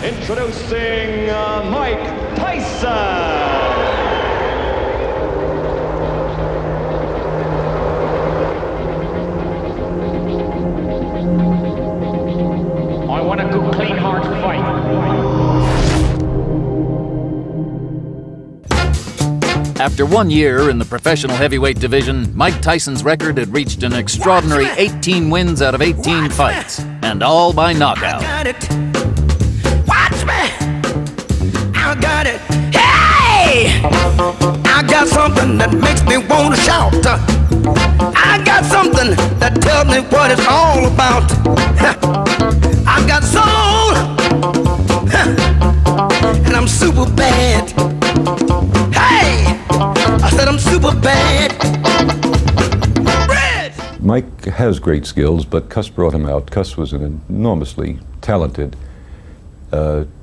Introducing Mike Tyson. I want a good, clean, hard fight. After 1 year in the professional heavyweight division, Mike Tyson's record had reached an extraordinary 18 wins out of 18 fights, and all by knockout. I got it. Watch me. I got it. Hey! I got something that makes me want to shout. I got something that tells me what it's all about. I got soul. And I'm super bad. Hey! I said I'm super bad. Red! Mike has great skills, but Cuss brought him out. Cuss was an enormously talented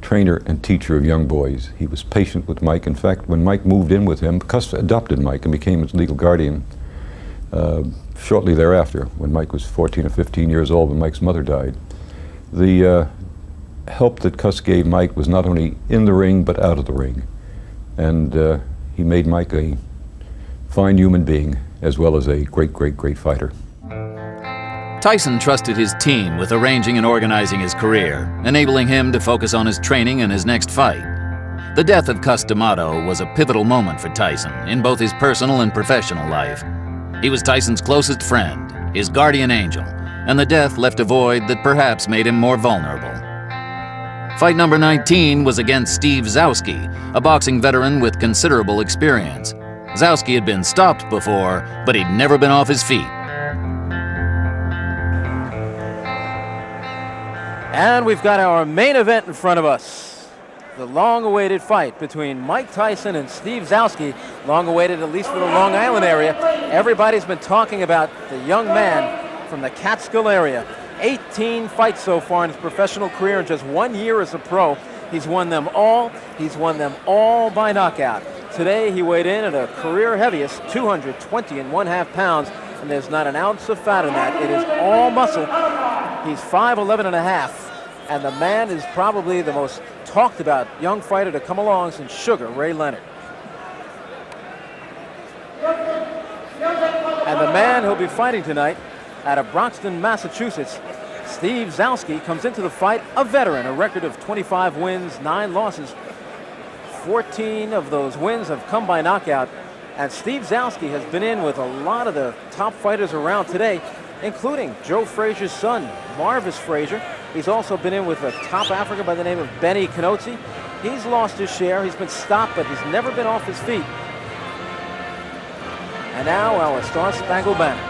trainer and teacher of young boys. He was patient with Mike. In fact, when Mike moved in with him, Cuss adopted Mike and became his legal guardian shortly thereafter, when Mike was 14 or 15 years old, when Mike's mother died. The help that Cuss gave Mike was not only in the ring, but out of the ring. And he made Mike a fine human being, as well as a great, great, great fighter. Tyson trusted his team with arranging and organizing his career, enabling him to focus on his training and his next fight. The death of Cuss D'Amato was a pivotal moment for Tyson in both his personal and professional life. He was Tyson's closest friend, his guardian angel, and the death left a void that perhaps made him more vulnerable. Fight number 19 was against Steve Zouski, a boxing veteran with considerable experience. Zouski had been stopped before, but he'd never been off his feet. And we've got our main event in front of us. The long-awaited fight between Mike Tyson and Steve Zouski. Long-awaited, at least for the Long Island area. Everybody's been talking about the young man from the Catskill area. 18 fights so far in his professional career in just 1 year as a pro. He's won them all. He's won them all by knockout. Today he weighed in at a career heaviest, 220.5 pounds, and there's not an ounce of fat in that. It is all muscle. He's 5'11.5", and the man is probably the most talked about young fighter to come along since Sugar Ray Leonard. And the man who'll be fighting tonight out of Broxton, Massachusetts, Steve Zouski, comes into the fight a veteran, a record of 25 wins, 9 losses. 14 of those wins have come by knockout, and Steve Zouski has been in with a lot of the top fighters around today, including Joe Frazier's son, Marvis Frazier. He's also been in with a top African by the name of Benny Canozzi. He's lost his share. He's been stopped, but he's never been off his feet. And now our Star Spangled Banner.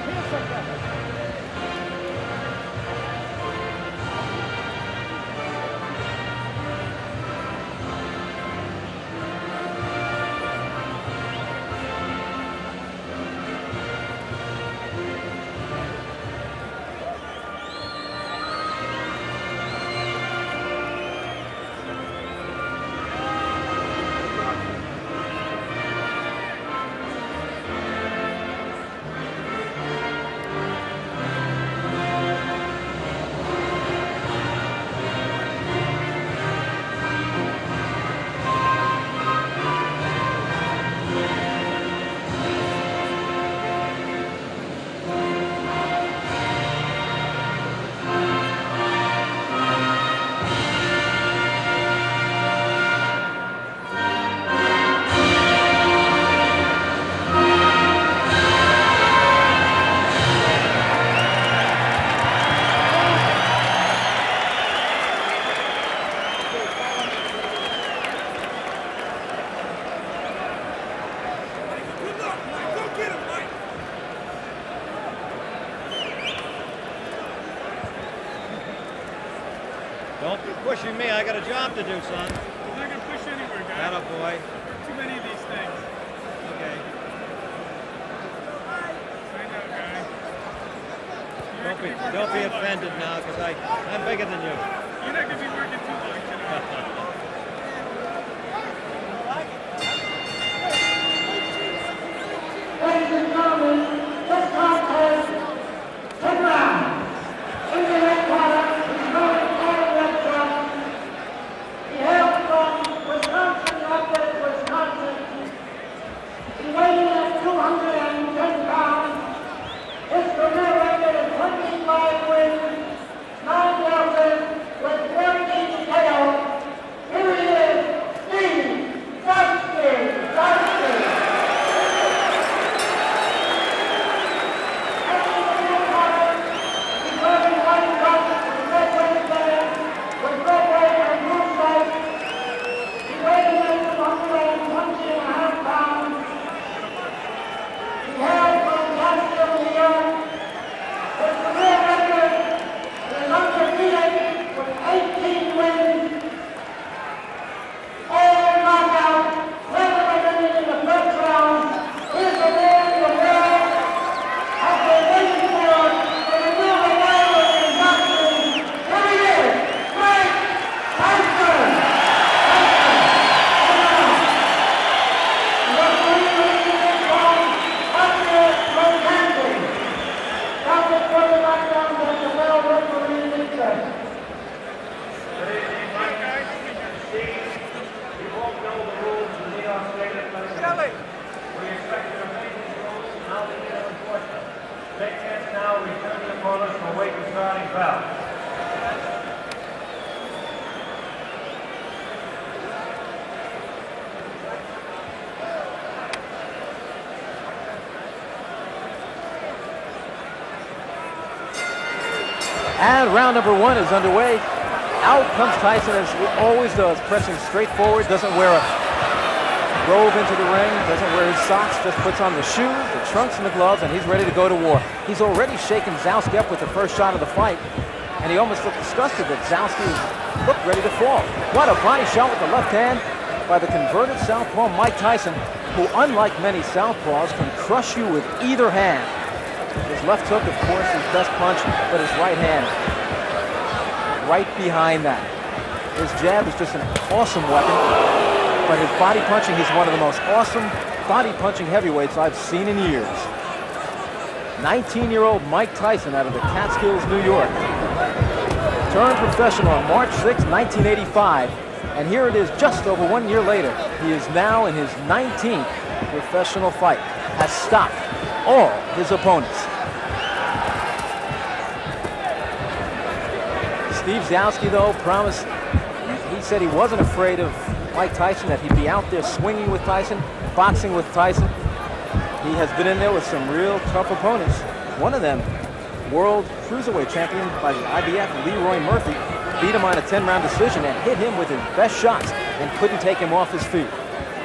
Don't be pushing me. I got a job to do, son. I'm not gonna push anywhere, guy. Atta boy. Too many of these things. Okay. I know, guy. Don't be offended now, because I'm bigger than you. You're not gonna be working too long tonight. Ladies and gentlemen, this contest, 10 rounds. In the red corner, he's going all red from And round number 1 is underway. Out comes Tyson, as he always does, pressing straight forward, doesn't wear a robe into the ring, doesn't wear his socks, just puts on the shoes, the trunks, and the gloves, and he's ready to go to war. He's already shaken Zouski up with the first shot of the fight, and he almost looked disgusted that Zouski looked ready to fall. What a body shot with the left hand by the converted southpaw Mike Tyson, who, unlike many southpaws, can crush you with either hand. His left hook, of course, his best punch, but his right hand right behind that. His jab is just an awesome weapon, but his body punching, he's one of the most awesome body punching heavyweights I've seen in years. 19-year-old Mike Tyson out of the Catskills, New York. Turned professional on March 6, 1985, and here it is just over 1 year later. He is now in his 19th professional fight, has stopped all his opponents. Steve Zouski, though, promised, he said he wasn't afraid of Mike Tyson, that he'd be out there swinging with Tyson, boxing with Tyson. He has been in there with some real tough opponents. One of them, world cruiserweight champion by the IBF, Leroy Murphy, beat him on a 10-round decision and hit him with his best shots and couldn't take him off his feet.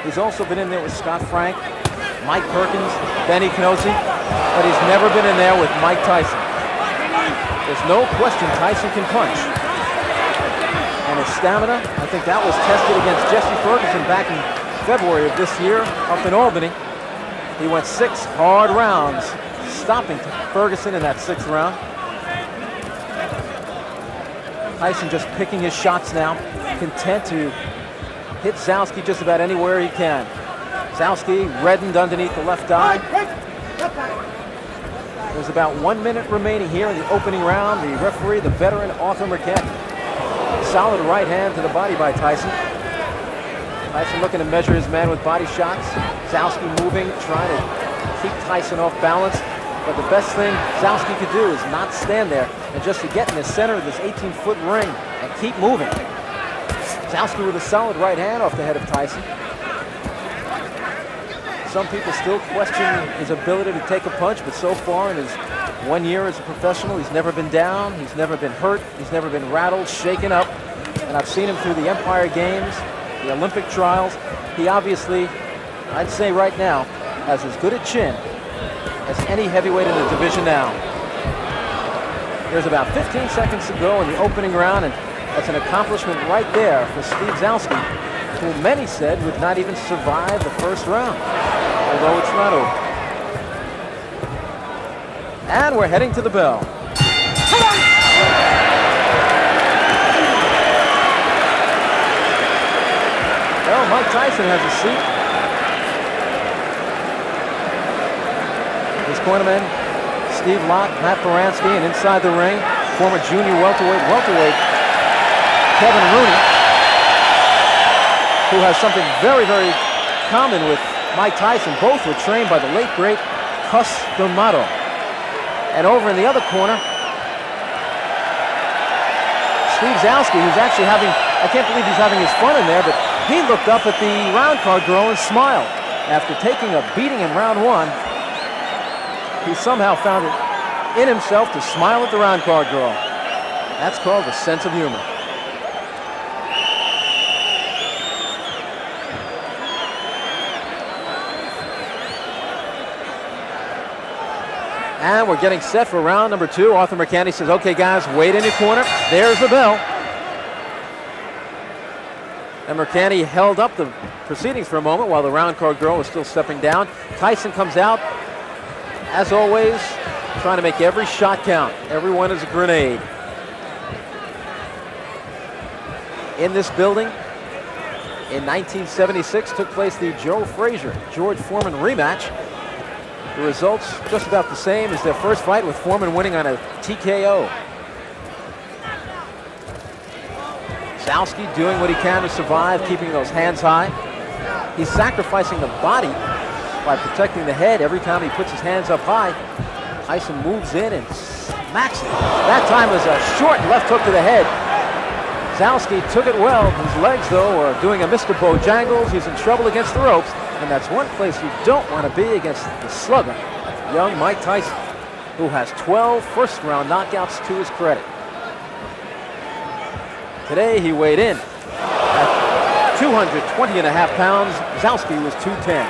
He's also been in there with Scott Frank, Mike Perkins, Benny Canosi, but he's never been in there with Mike Tyson. There's no question Tyson can punch. And his stamina, I think that was tested against Jesse Ferguson back in February of this year up in Albany. He went 6 hard rounds, stopping Ferguson in that 6th round. Tyson just picking his shots now, content to hit Zouski just about anywhere he can. Zouski reddened underneath the left eye. There's about 1 minute remaining here in the opening round. The referee, the veteran Arthur Mercati. Solid right hand to the body by Tyson. Tyson looking to measure his man with body shots. Zouski moving, trying to keep Tyson off balance. But the best thing Zouski could do is not stand there and just to get in the center of this 18-foot ring and keep moving. Zouski with a solid right hand off the head of Tyson. Some people still question his ability to take a punch, but so far in his 1 year as a professional, he's never been down, he's never been hurt, he's never been rattled, shaken up. And I've seen him through the Empire Games, the Olympic trials. He obviously, I'd say right now, has as good a chin as any heavyweight in the division now. There's about 15 seconds to go in the opening round, and that's an accomplishment right there for Steve Zouski, who many said would not even survive the first round, although it's not over. And we're heading to the bell. Well, Mike Tyson has a seat. His cornermen, Steve Locke, Matt Baranski, and inside the ring, former junior welterweight, Kevin Rooney, who has something very, very common with Mike Tyson. Both were trained by the late, great Cus D'Amato. And over in the other corner, Steve Zouski, who's actually having, I can't believe he's having his fun in there, but he looked up at the round card girl and smiled. After taking a beating in round 1, he somehow found it in himself to smile at the round card girl. That's called a sense of humor. And we're getting set for round number 2. Arthur Mercati says, okay guys, wait in your corner. There's the bell. And Mercati held up the proceedings for a moment while the round card girl was still stepping down. Tyson comes out, as always, trying to make every shot count. Every one is a grenade. In this building, in 1976, took place the Joe Frazier-George Foreman rematch. The results just about the same as their first fight, with Foreman winning on a TKO. Zouski doing what he can to survive, keeping those hands high. He's sacrificing the body by protecting the head every time he puts his hands up high. Tyson moves in and smacks it. That time was a short left hook to the head. Zouski took it well. His legs, though, are doing a Mr. Bojangles. He's in trouble against the ropes. And that's one place you don't want to be against the slugger, young Mike Tyson, who has 12 first-round knockouts to his credit. Today he weighed in at 220.5 pounds. Zouski was 210.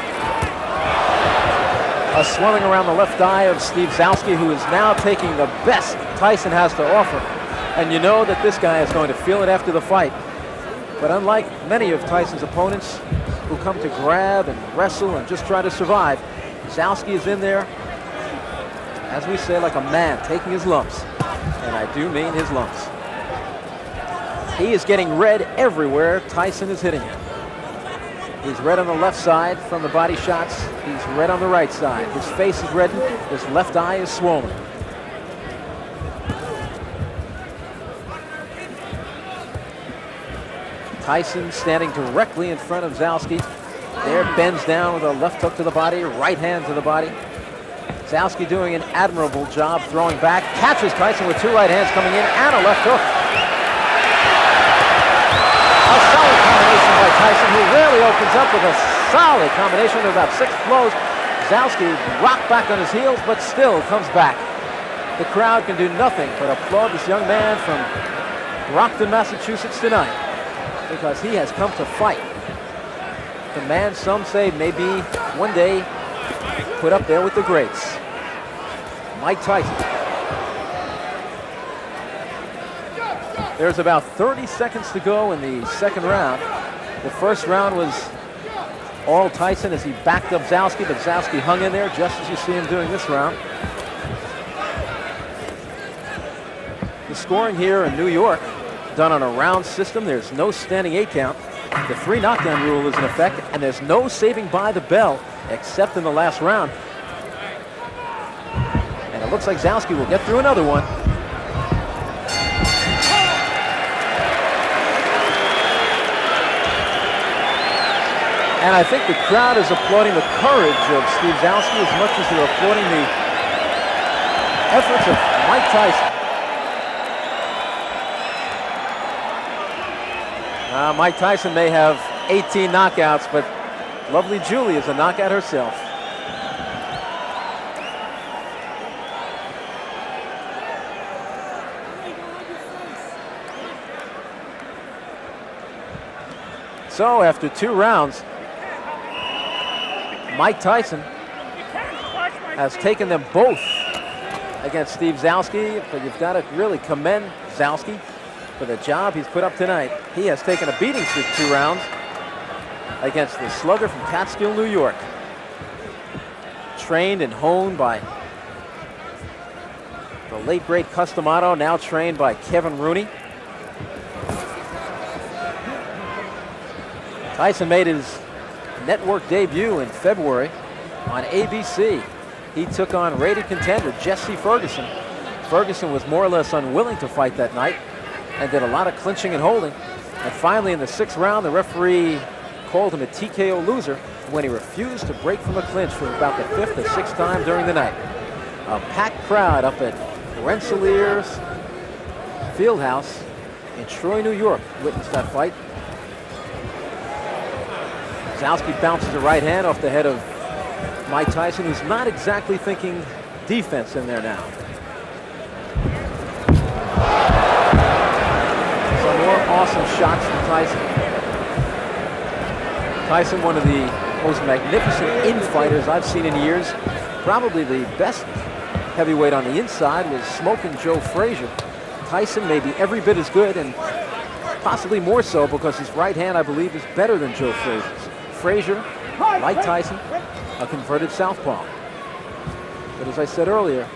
A swelling around the left eye of Steve Zouski, who is now taking the best Tyson has to offer. And you know that this guy is going to feel it after the fight. But unlike many of Tyson's opponents who come to grab and wrestle and just try to survive, Zouski is in there, as we say, like a man, taking his lumps. And I do mean his lumps. He is getting red everywhere Tyson is hitting him. He's red on the left side from the body shots. He's red on the right side. His face is reddened. His left eye is swollen. Tyson standing directly in front of Zouski. There, bends down with a left hook to the body, right hand to the body. Zouski doing an admirable job throwing back. Catches Tyson with two right hands coming in and a left hook. A solid combination by Tyson, who rarely opens up with a solid combination of about 6 blows. Zouski rocked back on his heels, but still comes back. The crowd can do nothing but applaud this young man from Brockton, Massachusetts tonight, because he has come to fight. The man some say may be one day put up there with the greats. Mike Tyson. There's about 30 seconds to go in the second round. The first round was all Tyson as he backed up Zouski, but Zouski hung in there just as you see him doing this round. The scoring here in New York, done on a round system. There's no standing 8 count. The 3 knockdown rule is in effect, and there's no saving by the bell except in the last round. And it looks like Zouski will get through another one. And I think the crowd is applauding the courage of Steve Zouski as much as they're applauding the efforts of Mike Tyson. Mike Tyson may have 18 knockouts, but lovely Julie is a knockout herself. So after 2 rounds, Mike Tyson has taken them both against Steve Zouski, but you've got to really commend Zouski for the job he's put up tonight. He has taken a beating through 2 rounds against the slugger from Catskill, New York. Trained and honed by the late great Cus D'Amato, now trained by Kevin Rooney. Tyson made his network debut in February on ABC. He took on rated contender Jesse Ferguson. Ferguson was more or less unwilling to fight that night and did a lot of clinching and holding. And finally in the 6th round, the referee called him a TKO loser when he refused to break from a clinch for about the 5th or 6th time during the night. A packed crowd up at Rensselaer's Fieldhouse in Troy, New York witnessed that fight. Zouski bounces a right hand off the head of Mike Tyson, who's not exactly thinking defense in there now. Some more awesome shots from Tyson. Tyson, one of the most magnificent infighters I've seen in years. Probably the best heavyweight on the inside was Smoking Joe Frazier. Tyson may be every bit as good, and possibly more so because his right hand, I believe, is better than Joe Frazier's. Frazier, like Tyson, a converted southpaw. But as I said earlier,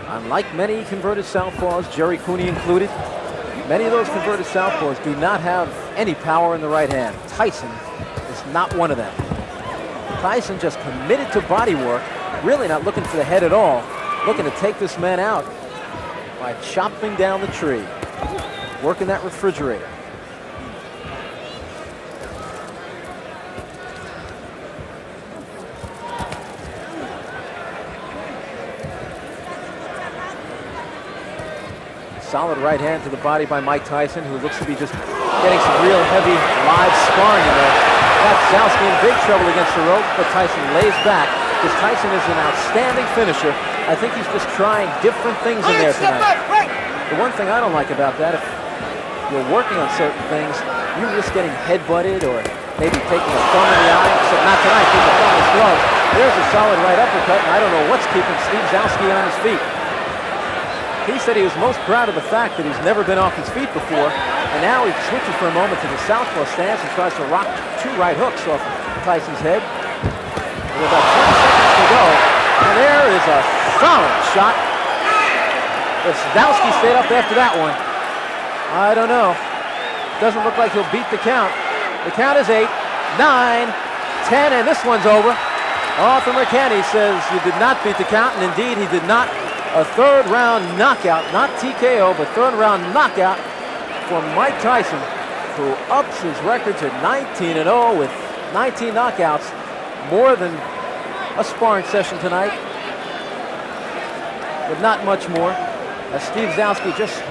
unlike many converted southpaws, Jerry Cooney included, many of those converted southpaws do not have any power in the right hand. Tyson is not one of them. Tyson just committed to body work, really not looking for the head at all, looking to take this man out by chopping down the tree, working that refrigerator. Solid right hand to the body by Mike Tyson, who looks to be just getting some real heavy live sparring in there. Got Zouski in big trouble against the rope, but Tyson lays back because Tyson is an outstanding finisher. I think he's just trying different things in there tonight. The one thing I don't like about that, if you're working on certain things, you risk getting head-butted or maybe taking a thumb in the eye, except not tonight, keep the thumb in his glove. There's a solid right uppercut, and I don't know what's keeping Steve Zouski on his feet. He said he was most proud of the fact that he's never been off his feet before, and now he switches for a moment to the southpaw stance and tries to rock 2 right hooks off Tyson's head. With about 20 seconds to go, and there is a solid shot. If Zouski stayed up after that one, I don't know. Doesn't look like he'll beat the count. The count is 8, 9, 10, and this one's over. Arthur McKenney says you did not beat the count, and indeed he did not. A third-round knockout, not TKO, but third-round knockout for Mike Tyson, who ups his record to 19-0 with 19 knockouts, more than a sparring session tonight, but not much more. As Steve Zouski just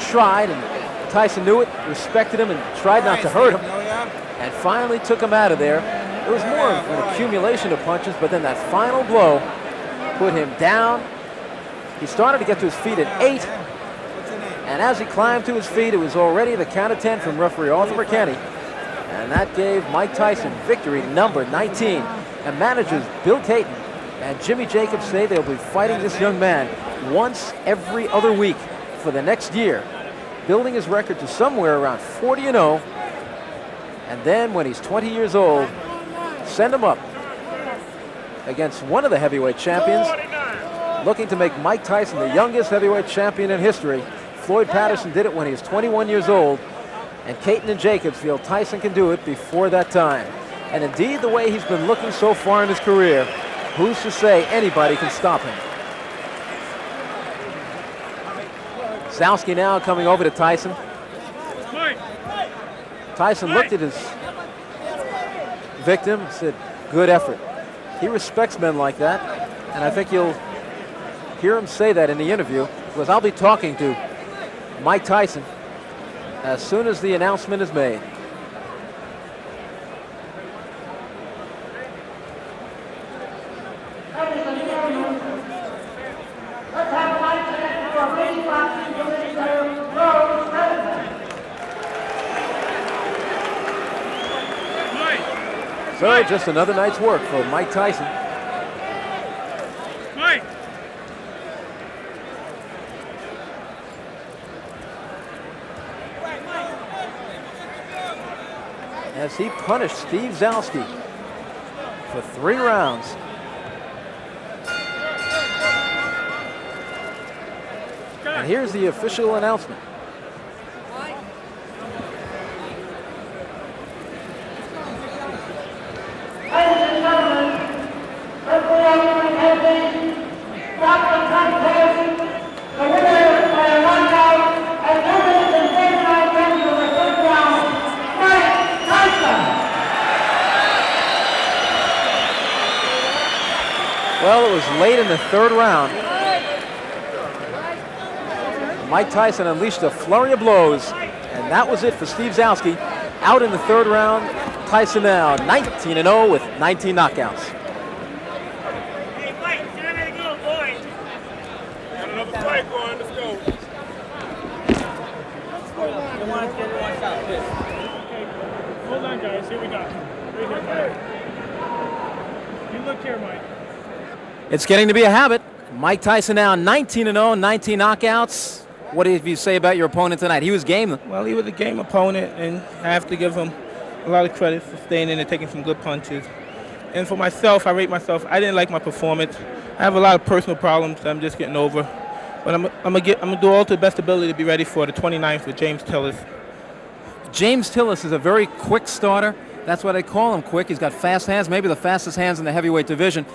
tried, and Tyson knew it, respected him, and tried not to hurt him, and finally took him out of there. It was more of an accumulation of punches, but then that final blow put him down. He started to get to his feet at 8, and as he climbed to his feet, it was already the count of 10 from referee Arthur McKenney, and that gave Mike Tyson victory number 19. And managers Bill Caton and Jimmy Jacobs say they'll be fighting this young man once every other week for the next year, building his record to somewhere around 40-0, and then when he's 20 years old, send him up against one of the heavyweight champions, looking to make Mike Tyson the youngest heavyweight champion in history. Floyd Patterson did it when he was 21 years old, and Caton and Jacobs feel Tyson can do it before that time. And indeed, the way he's been looking so far in his career, who's to say anybody can stop him? Zouski now coming over to Tyson. Tyson looked at his victim and said, good effort. He respects men like that, and I think you'll hear him say that in the interview, because I'll be talking to Mike Tyson as soon as the announcement is made. So just another night's work for Mike Tyson. Mike! As he punished Steve Zouski for 3 rounds. And here's the official announcement. Ladies and gentlemen, referee has stopped the contest. The winner by a knockout at 2 minutes and 39 seconds of the first round, Mike Tyson. Well, it was late in the 3rd round. Mike Tyson unleashed a flurry of blows, and that was it for Steve Zouski. Out in the 3rd round, Tyson now 19-0 with 19 knockouts. Hey, Mike, you're ready to go, boy. Got another fight going. Let's go. Okay, hold on, guys. Here we go. Right here, Mike. You look here, Mike. It's getting to be a habit. Mike Tyson now 19-0, 19 knockouts. What did you say about your opponent tonight? He was game. Well, he was a game opponent, and I have to give him a lot of credit for staying in and taking some good punches. And for myself, I rate myself. I didn't like my performance. I have a lot of personal problems that I'm just getting over. But I'm gonna do all to the best ability to be ready for the 29th with James Tillis. James Tillis is a very quick starter. That's why they call him quick. He's got fast hands, maybe the fastest hands in the heavyweight division.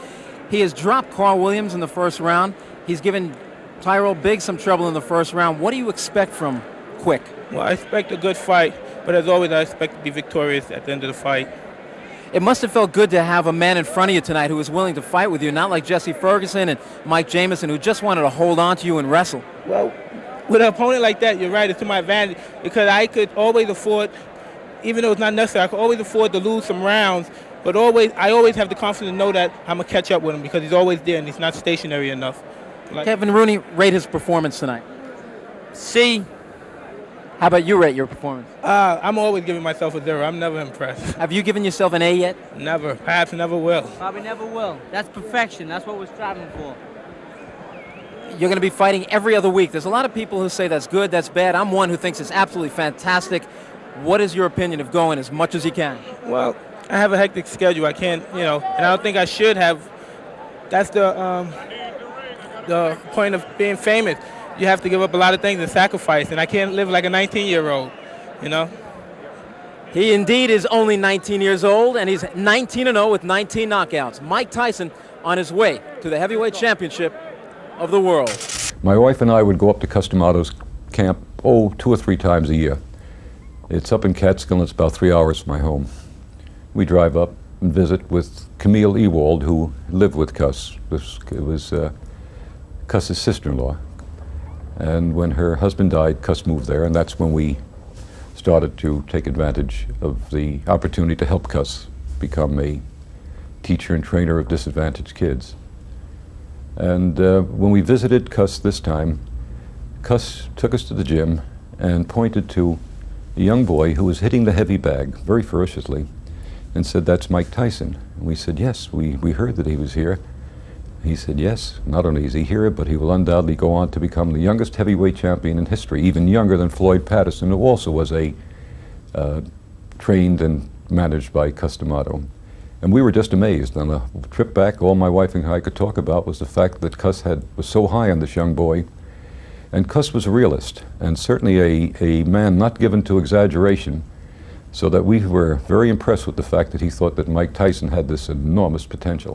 He has dropped Carl Williams in the 1st round. He's given Tyrell Biggs some trouble in the 1st round. What do you expect from Quick? Well, I expect a good fight, but as always, I expect to be victorious at the end of the fight. It must have felt good to have a man in front of you tonight who was willing to fight with you, not like Jesse Ferguson and Mike Jamison, who just wanted to hold on to you and wrestle. Well, with an opponent like that, you're right, it's to my advantage, because I could always afford, even though it's not necessary, I could always afford to lose some rounds, but I always have the confidence to know that I'm going to catch up with him, because he's always there and he's not stationary enough. Kevin Rooney, rate his performance tonight. C. How about you rate your performance? I'm always giving myself a 0. I'm never impressed. Have you given yourself an A yet? Never. Perhaps never will. Probably never will. That's perfection. That's what we're striving for. You're going to be fighting every other week. There's a lot of people who say that's good, that's bad. I'm one who thinks it's absolutely fantastic. What is your opinion of going as much as you can? Well, I have a hectic schedule. I can't, and I don't think I should have. That's the point of being famous. You have to give up a lot of things and sacrifice, and I can't live like a 19-year-old, He indeed is only 19 years old, and he's 19-0 with 19 knockouts. Mike Tyson on his way to the heavyweight championship of the world. My wife and I would go up to Cus D'Amato's camp, 2 or 3 times a year. It's up in Catskill, it's about 3 hours from my home. We drive up and visit with Camille Ewald, who lived with Cus. It was Cus's sister-in-law. And when her husband died, Cus moved there, and that's when we started to take advantage of the opportunity to help Cus become a teacher and trainer of disadvantaged kids. And when we visited Cus this time, Cus took us to the gym and pointed to a young boy who was hitting the heavy bag very ferociously and said, "That's Mike Tyson." And we said, "Yes, we heard that he was here." He said, "Yes, not only is he here, but he will undoubtedly go on to become the youngest heavyweight champion in history, even younger than Floyd Patterson, who also was trained and managed by Cus D'Amato." And we were just amazed. On the trip back, all my wife and I could talk about was the fact that Cus was so high on this young boy. And Cus was a realist, and certainly a man not given to exaggeration, so that we were very impressed with the fact that he thought that Mike Tyson had this enormous potential.